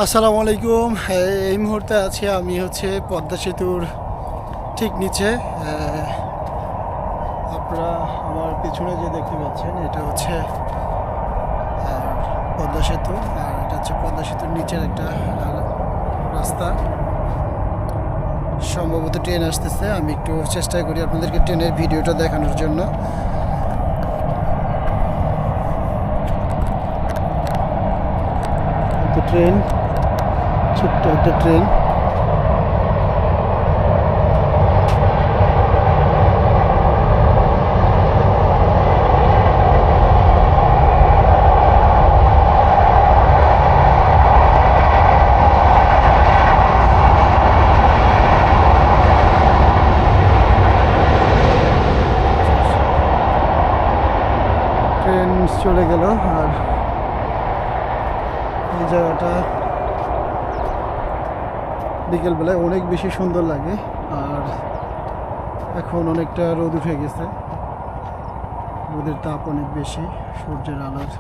আসসালামু আলাইকুম। এই মুহূর্তে আছি আমি পদ্মা সেতুর ঠিক নিচে। আপনারা আমার পিছনে যে দেখতে পাচ্ছেন এটা পদ্মা সেতু, আর এটা পদ্মা সেতুর নিচের একটা রাস্তা। সম্ভবত ট্রেন আসতেছে, আমি একটু চেষ্টা করি আপনাদেরকে ট্রেনের ভিডিওটা দেখানোর জন্য। ট্রেন, ছোট্ট একটা ট্রেন। ট্রেন চলে গেল, আর এই জায়গাটা বিকেলবেলায় অনেক বেশি সুন্দর লাগে। আর এখন অনেকটা রোদ উঠে গেছে, রোদের তাপ অনেক বেশি, সূর্যের আলোর